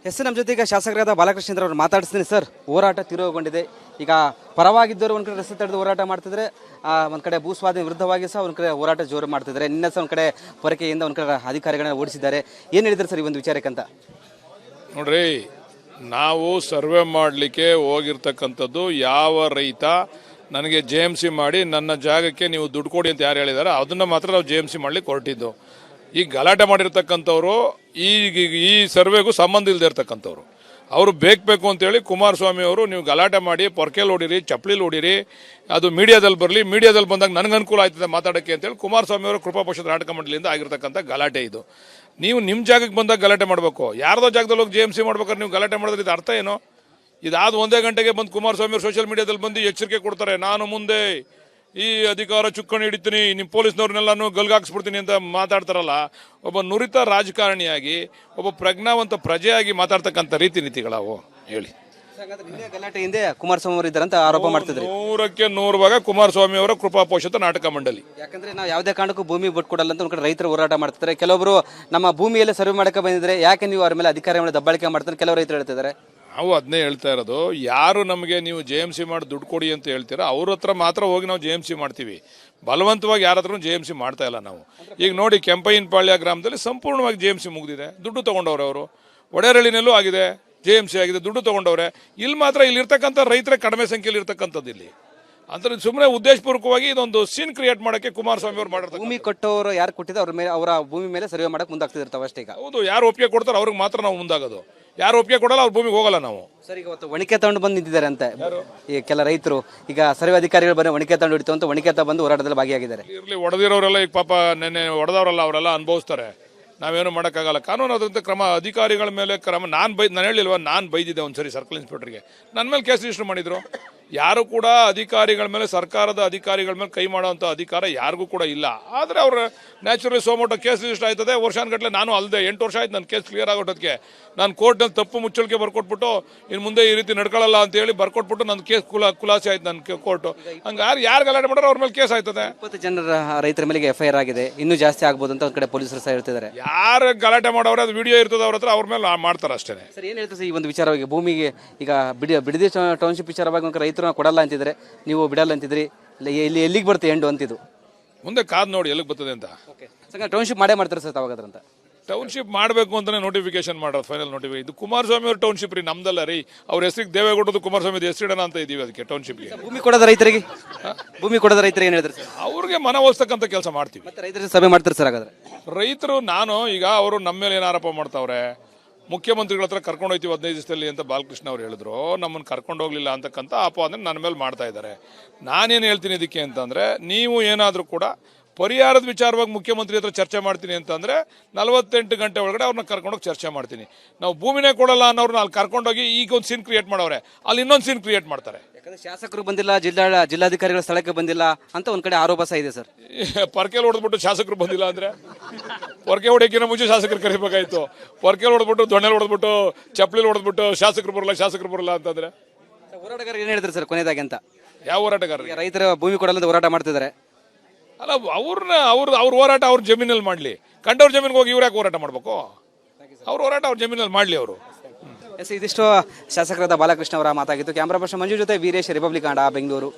S ನಮ್ಮ ಜೊತೆ ಈಗ ಶಾಸಕರಾದ ಬಾಲಕೃಷ್ಣ ಅವರು ಮಾತಾಡಿಸ್ತೀನಿ ಸರ್. ಹೋರಾಟ ತಿರುವುಗೊಂಡಿದೆ. ಈಗ ಪರವಾಗಿದ್ದವರು ಒಂದು ಕಡೆ ರಸ್ತೆ ತಡೆದು ಹೋರಾಟ ಮಾಡ್ತಿದ್ರೆ, ಒಂದು ಕಡೆ ಭೂಸ್ವಾಧೀನ ವಿರುದ್ಧವಾಗಿ ಸಹ ಒಂದು ಕಡೆ ಹೋರಾಟ ಜೋರು ಮಾಡ್ತಿದ್ದಾರೆ. ನಿನ್ನೆ ಸಹ ಒಂದು ಕಡೆ ಪೊರಕೆಯಿಂದ ಒಂದು ಕಡೆ ಅಧಿಕಾರಿಗಳನ್ನ ಓಡಿಸಿದ್ದಾರೆ. ಏನು ಹೇಳಿದ್ರು ಸರ್ ಈ ಒಂದು ವಿಚಾರಕ್ಕಂತ? ನೋಡ್ರಿ, ನಾವು ಸರ್ವೆ ಮಾಡಲಿಕ್ಕೆ ಹೋಗಿರ್ತಕ್ಕಂಥದ್ದು ಯಾವ ರೈತ ನನಗೆ JMC ಮಾಡಿ ನನ್ನ ಜಾಗಕ್ಕೆ ನೀವು ದುಡ್ಡು ಕೊಡಿ ಅಂತ ಯಾರು ಹೇಳಿದಾರೆ ಅದನ್ನ ಮಾತ್ರ ನಾವು JMC ಮಾಡ್ಲಿಕ್ಕೆ ಹೊರಟಿದ್ದು. ಈ ಗಲಾಟೆ ಮಾಡಿರ್ತಕ್ಕಂಥವ್ರು ಈ ಸರ್ವೆಗೂ ಸಂಬಂಧ ಇಲ್ಲದೆ ಇರ್ತಕ್ಕಂಥವ್ರು. ಅವರು ಬೇಕು ಅಂತೇಳಿ ಕುಮಾರಸ್ವಾಮಿ ಅವರು ನೀವು ಗಲಾಟೆ ಮಾಡಿ ಪೊರ್ಕೆಲ್ ಹೊಡಿರಿ, ಚಪ್ಪಲಿಲಿ ಹೊಡಿರಿ, ಅದು ಮೀಡಿಯಾದಲ್ಲಿ ಬರಲಿ, ಮೀಡಿಯಾದಲ್ಲಿ ಬಂದಾಗ ನನಗೆ ಅನುಕೂಲ ಆಯ್ತದೆ ಮಾತಾಡೋಕ್ಕೆ ಅಂತೇಳಿ ಕುಮಾರಸ್ವಾಮಿ ಅವರು ಕೃಪಾ ಪಕ್ಷದ ನಾಟಕ ಮಂಡಳಿಯಿಂದ ಆಗಿರ್ತಕ್ಕಂಥ ಗಲಾಟೆ ಇದು. ನೀವು ನಿಮ್ಮ ಜಾಗಕ್ಕೆ ಬಂದಾಗ ಗಲಾಟೆ ಮಾಡಬೇಕು, ಯಾರ್ದೋ ಜಾಗದಲ್ಲಿ ಹೋಗಿ JMC ಮಾಡ್ಬೇಕಾದ್ರೆ ನೀವು ಗಲಾಟೆ ಮಾಡಿದ್ರೆ ಇದು ಅರ್ಥ ಏನು? ಇದಾದ ಒಂದೇ ಗಂಟೆಗೆ ಬಂದು ಕುಮಾರಸ್ವಾಮಿ ಅವರು ಸೋಷಿಯಲ್ ಮೀಡಿಯಾದಲ್ಲಿ ಬಂದು ಎಚ್ಚರಿಕೆ ಕೊಡ್ತಾರೆ, ನಾನು ಮುಂದೆ ಈ ಅಧಿಕಾರ ಚುಕ್ಕಾಣಿ ಹಿಡಿತೀನಿ, ನಿಮ್ಮ ಪೊಲೀಸ್ನವ್ರನ್ನೆಲ್ಲಾನು ಗಲ್ಗಾಕ್ಸ್ಬಿಡ್ತೀನಿ ಅಂತ ಮಾತಾಡ್ತಾರಲ್ಲ. ಒಬ್ಬ ನುರಿತ ರಾಜಕಾರಣಿಯಾಗಿ, ಒಬ್ಬ ಪ್ರಜ್ಞಾವಂತ ಪ್ರಜೆಯಾಗಿ ಮಾತಾಡ್ತಕ್ಕಂಥ ರೀತಿ ನೀತಿಗಳವು ಹೇಳಿ. ಗಲಾಟೆ ಹಿಂದೆ ಕುಮಾರಸ್ವಾಮಿ ಅವರು ಇದ್ದಾರಂತ ಆರೋಪ ಮಾಡ್ತಿದ್ರು. 100ಕ್ಕೆ 100 ಭಾಗ ಕುಮಾರಸ್ವಾಮಿ ಅವರ ಕೃಪಾ ಪೋಷಿತ ನಾಟಕ ಮಂಡಳಿ. ಯಾಕಂದ್ರೆ ನಾವು ಯಾವುದೇ ಕಾರಣಕ್ಕೂ ಭೂಮಿ ಬಿಟ್ಕೊಡಲ್ಲ ಅಂತ ಒಂದು ಕಡೆ ರೈತರು ಹೋರಾಟ ಮಾಡ್ತಾರೆ. ಕೆಲವೊಬ್ರು ನಮ್ಮ ಭೂಮಿಯಲ್ಲೇ ಸರ್ವೆ ಮಾಡಕ್ಕೆ ಬಂದಿದ್ರೆ ಯಾಕೆ ನೀವು ಅವ್ರ ಮೇಲೆ ಅಧಿಕಾರ ಮೇಲೆ ದಬ್ಬಾಳಿಕೆ ಮಾಡ್ತಾರೆ ಕೆಲವು ರೈತರು ಹೇಳ್ತಿದ್ದಾರೆ. ನಾವು ಅದನ್ನೇ ಹೇಳ್ತಾ ಇರೋದು, ಯಾರು ನಮಗೆ ನೀವು JMC ಮಾಡಿ ದುಡ್ಡು ಕೊಡಿ ಅಂತ ಹೇಳ್ತೀರಾ ಅವ್ರ ಹತ್ರ ಮಾತ್ರ ಹೋಗಿ ನಾವು JMC ಮಾಡ್ತೀವಿ. ಬಲವಂತವಾಗಿ ಯಾರ ಹತ್ರ JMC ಮಾಡ್ತಾ ಇಲ್ಲ ನಾವು. ಈಗ ನೋಡಿ, ಕೆಂಪಯ್ಯನಪಾಳ್ಯ ಗ್ರಾಮದಲ್ಲಿ ಸಂಪೂರ್ಣವಾಗಿ JMC ಮುಗಿದಿದೆ, ದುಡ್ಡು ತಗೊಂಡವ್ರೆ ಅವರು. ಒಡೆರಳ್ಳಿನಲ್ಲೂ ಆಗಿದೆ, JMC ಆಗಿದೆ, ದುಡ್ಡು ತಗೊಂಡವ್ರೆ. ಇಲ್ಲಿ ಮಾತ್ರ ಇಲ್ಲಿರ್ತಕ್ಕಂಥ ರೈತರ ಕಡಿಮೆ ಸಂಖ್ಯೆಯಲ್ಲಿ ಇರ್ತಕ್ಕಂಥದ್ದು ಇಲ್ಲಿ ಅಂತ ಸುಮ್ಮನೆ ಉದ್ದೇಶಪೂರ್ವಕವಾಗಿ ಇದೊಂದು ಸೀನ್ ಕ್ರಿಯೇಟ್ ಮಾಡಕ್ಕೆ ಕುಮಾರಸ್ವಾಮಿ ಅವರು ಮಾಡಿರ್ತಾರೆ. ಭೂಮಿ ಕೊಟ್ಟವರು ಯಾರು ಕೊಟ್ಟಿದ್ದು ಅವ್ರ ಮೇಲೆ, ಅವರ ಭೂಮಿ ಮೇಲೆ ಸರ್ವೆ ಮಾಡಕ್ಕೆ ಮುಂದಾಗ್ತಿರ್ತಾವೆ ಅಷ್ಟೇ. ಈಗ ಹೌದು, ಯಾರು ಒಪ್ಪಿಗೆ ಕೊಡ್ತಾರೆ ಅವ್ರಿಗೆ ಮಾತ್ರ ನಾವು ಮುಂದಾಗೋದು. ಯಾರು ಒಪ್ಪಿಗೆ ಕೊಡಲ್ಲ ಅವ್ರ ಭೂಮಿಗೆ ಹೋಗಲ್ಲ ನಾವು. ಸರ್, ಈಗ ಇವತ್ತು ಒಣಿಕೆ ತಗೊಂಡು ಬಂದು ನಿಂತಿದ್ದಾರೆ ಅಂತ ಈ ಕೆಲ ರೈತರು. ಈಗ ಸರ್ವೆ ಅಧಿಕಾರಿಗಳು ಬಂದು ಒಣಿಕೆ ತಗೊಂಡು ಹಿಡಿತು ಅಂತ ಒಣಿಕೆ ಬಂದು ಹೋರಾಟದಲ್ಲಿ ಭಾಗಿಯಾಗಿದ್ದಾರೆ. ಇರ್ಲಿ, ಹೊಡೆದಿರೋರೆಲ್ಲ ಈಗ ಪಾಪ ನೆನ್ನೆ ಹೊಡೆದವರಲ್ಲ, ಅವರೆಲ್ಲ ಅನುಭವಿಸ್ತಾರೆ. ನಾವೇನು ಮಾಡೋಕ್ಕಾಗಲ್ಲ. ಕಾನೂನು ಆದಂಥ ಕ್ರಮ, ಅಧಿಕಾರಿಗಳ ಮೇಲೆ ಕ್ರಮ. ನಾನು ಹೇಳಿಲ್ವ, ನಾನು ಬೈದಿದ್ದೆ ಒಂದ್ಸರಿ ಸರ್ಕಲ್ ಇನ್ಸ್ಪೆಕ್ಟರ್ಗೆ, ನನ್ನ ಮೇಲೆ ಕೇಸ್ ರಿಜಿಸ್ಟರ್ ಮಾಡಿದ್ರು. ಯಾರು ಕೂಡ ಅಧಿಕಾರಿಗಳ ಮೇಲೆ, ಸರ್ಕಾರದ ಅಧಿಕಾರಿಗಳ ಮೇಲೆ ಕೈ ಮಾಡುವಂಥ ಅಧಿಕಾರ ಯಾರಿಗೂ ಕೂಡ ಇಲ್ಲ. ಆದರೆ ಅವ್ರ ನ್ಯಾಚುರಲಿ ಸೋಮೋಟೋ ಕೇಸ್ ರಿಜಿಸ್ಟರ್ ಆಯ್ತದೆ. ವರ್ಷಾನುಗಟ್ಟಲೆ ನಾನು ಅಲ್ಲದೆ 8 ವರ್ಷ ಆಯ್ತು ನನ್ನ ಕೇಸ್ ಕ್ಲಿಯರ್ ಆಗೋಟಕ್ಕೆ. ನಾನು ಕೋರ್ಟ್ನಲ್ಲಿ ತಪ್ಪು ಮುಚ್ಚಳಿಕೆ ಬರ್ಕೊಟ್ಬಿಟ್ಟು ಇನ್ನು ಮುಂದೆ ಈ ರೀತಿ ನಡ್ಕೊಳ್ಳಲ್ಲ ಅಂತ ಹೇಳಿ ಬರ್ಕೊಟ್ಬಿಟ್ಟು ನನ್ನ ಕೇಸ್ ಖುಲಾಸೆ ಆಯ್ತು ನನ್ನ ಕೋರ್ಟು. ಹಂಗಾರೆ ಯಾರು ಗಲಾಟೆ ಮಾಡೋರು ಅವ್ರ ಮೇಲೆ ಕೇಸ್ ಆಯ್ತದೆ. 20 ಜನರ ರೈತರ ಮೇಲೆ FIR ಆಗಿದೆ, ಇನ್ನೂ ಜಾಸ್ತಿ ಆಗ್ಬೋದು ಅಂತ ಒಂದು ಕಡೆ ಪೊಲೀಸರು ಸಹ ಹೇಳ್ತಿದ್ದಾರೆ. ಯಾರು ಗಲಾಟೆ ಮಾಡೋರು ಅದು ವಿಡಿಯೋ ಇರ್ತದೆ ಅವ್ರ ಹತ್ರ, ಅವ್ರ ಮೇಲೆ ಮಾಡ್ತಾರೆ ಅಷ್ಟೇ. ಸರ್, ಏನು ಹೇಳ್ತಾರೆ ಈ ಒಂದು ವಿಚಾರವಾಗಿ? ಭೂಮಿಗೆ ಈಗ ಬಿಡದಿ ಟೌನ್ಶಿಪ್ ವಿಚಾರವಾಗಿ ಒಂದು ರೈತರು ಕೊಡಲ್ಲ ಅಂತಿದ್ರೆ, ನೀವು ಬಿಡಲ್ಲ ಅಂತಿದ್ರಿ, ಇಲ್ಲಿ ಎಲ್ಲಿಗೆ ಬರುತ್ತೆ ಎಂಡು ಅಂತಿದ್ದು? ಮುಂದೆ ಕಾದ್ ನೋಡಿ ಎಲ್ಲಿಗೆ ಬರ್ತದೆ ಅಂತ. ಟೌನ್ಶಿಪ್ ಮಾಡೇ ಮಾಡ್ತಾರೆ ಸರ್ ತಾವಾಗದ್ರ ಅಂತ? ಟೌನ್ಶಿಪ್ ಮಾಡಬೇಕು ಅಂತಾನೆ ನೋಟಿಫಿಕೇಶನ್ ಮಾಡೋದು, ಫೈನಲ್ ನೋಟಿಫಿಕೇಶನ್. ಇದು ಕುಮಾರಸ್ವಾಮಿ ಅವ್ರ ಟೌನ್ಶಿಪ್ ರೀ, ನಮ್ದಲ್ಲ ರೀ. ಅವ್ರ ಹೆಸರಿಗೆ ದೇವೇಗೌಡದು ಕುಮಾರಸ್ವಾಮಿ ಹೆಸರಿಡೋಣ ಅಂತ ಇದೀವಿ ಅದಕ್ಕೆ ಟೌನ್ಶಿಪ್ಗೆ. ಭೂಮಿ ಕೊಡೋದ ರೈತರಿಗೆ ಏನು ಹೇಳಿದ್ರು ಸರ್? ಅವ್ರಿಗೆ ಮನವೊಲಿಸ್ತಕ್ಕಂಥ ಕೆಲಸ ಮಾಡ್ತೀವಿ. ಮತ್ತೆ ರೈತರಿಗೆ ಸಭೆ ಮಾಡ್ತಾರೆ ಸರ್? ಹಾಗಾದ್ರೆ ರೈತರು ಈಗ ಅವರು ನಮ್ಮ ಮೇಲೆ ಏನು ಆರೋಪ ಮಾಡ್ತಾವ್ರೆ, ಮುಖ್ಯಮಂತ್ರಿಗಳ ಹತ್ರ ಕರ್ಕೊಂಡು ಹೋಗ್ತೀವಿ 15 ದಿವಸದಲ್ಲಿ ಅಂತ ಬಾಲಕೃಷ್ಣ ಅವ್ರು ಹೇಳಿದ್ರು. ನಮ್ಮನ್ನು ಕರ್ಕೊಂಡು ಹೋಗ್ಲಿಲ್ಲ ಅಂತಕ್ಕಂಥ ಆಪಾದನೆ ನನ್ನ ಮೇಲೆ ಮಾಡ್ತಾ ಇದ್ದಾರೆ. ನಾನೇನು ಹೇಳ್ತೀನಿ ಇದಕ್ಕೆ ಅಂತಂದ್ರೆ, ನೀವು ಏನಾದರೂ ಕೂಡ ಪರಿಹಾರದ ವಿಚಾರವಾಗಿ ಮುಖ್ಯಮಂತ್ರಿ ಹತ್ರ ಚರ್ಚೆ ಮಾಡ್ತೀನಿ ಅಂತಂದ್ರೆ 48 ಗಂಟೆ ಒಳಗಡೆ ಅವ್ರನ್ನ ಕರ್ಕೊಂಡೋಗಿ ಚರ್ಚೆ ಮಾಡ್ತೀನಿ. ನಾವು ಭೂಮಿನೇ ಕೊಡಲ್ಲ ಅನ್ನೋರ್ನ ಅಲ್ಲಿ ಕರ್ಕೊಂಡೋಗಿ ಈಗ ಒಂದು ಸೀನ್ ಕ್ರಿಯೇಟ್ ಮಾಡವ್ರೆ, ಅಲ್ಲಿ ಇನ್ನೊಂದು ಸೀನ್ ಕ್ರಿಯೇಟ್ ಮಾಡ್ತಾರೆ. ಯಾಕಂದ್ರೆ ಶಾಸಕರು ಬಂದಿಲ್ಲ, ಜಿಲ್ಲಾಧಿಕಾರಿಗಳ ಸ್ಥಳಕ್ಕೆ ಬಂದಿಲ್ಲ ಅಂತ ಒಂದ್ ಕಡೆ ಆರೋಪ ಸಹ ಇದೆ ಸರ್. ಪೊರ್ಕೆಲ್ ಹೊಡೆದ್ಬಿಟ್ಟು ಶಾಸಕರು ಬಂದಿಲ್ಲ ಅಂದ್ರೆ, ಪೊರ್ಕೆ ಹೊಡೆಯೋಕ್ಕಿಂತ ಮುಂಚೆ ಶಾಸಕರು ಕರಿಬೇಕಾಯ್ತು. ಪೊರ್ಕೆಲ್ ಹೊಡೆದ್ಬಿಟ್ಟು, ದೊಣ್ಣೆಲ್ ಹೊಡೆದ್ಬಿಟ್ಟು, ಚಪ್ಪಲಿಲ್ ಹೊಡೆದ್ಬಿಟ್ಟು ಶಾಸಕರು ಬರಲ್ಲ ಅಂತಂದ್ರೆ ಹೋರಾಟಗಾರರು ಏನ್ ಹೇಳಿದ್ರು ಸರ್ ಕೊನೆಯದಾಗಿ ಅಂತ? ಯಾವ ಹೋರಾಟಗಾರ? ರೈತರ ಭೂಮಿ ಕೊಡಲ್ಲ ಅಂತ ಹೋರಾಟ ಮಾಡ್ತಿದ್ದಾರೆ. ಅಲ್ಲ, ಅವ್ರ ಹೋರಾಟ ಅವ್ರ ಜಮೀನಲ್ಲಿ ಮಾಡಲಿ. ಕಂಡವ್ರ ಜಮೀನಿಗೆ ಹೋಗಿ ಇವ್ರು ಯಾಕೆ ಹೋರಾಟ ಮಾಡಬೇಕು? ಅವ್ರ ಹೋರಾಟ ಅವ್ರ ಜಮೀನಲ್ಲಿ ಮಾಡಲಿ ಅವರು. ಇದಿಷ್ಟು ಶಾಸಕರಾದ ಬಾಲಕೃಷ್ಣ ಅವರ ಮಾತಾಗಿತ್ತು. ಕ್ಯಾಮ್ರಾ ಪರ್ಸನ್ ಮಂಜು ಜೊತೆ ವೀರೇಶ್, ರಿಪಬ್ಲಿಕ್ ಕನ್ನಡ, ಬೆಂಗಳೂರು.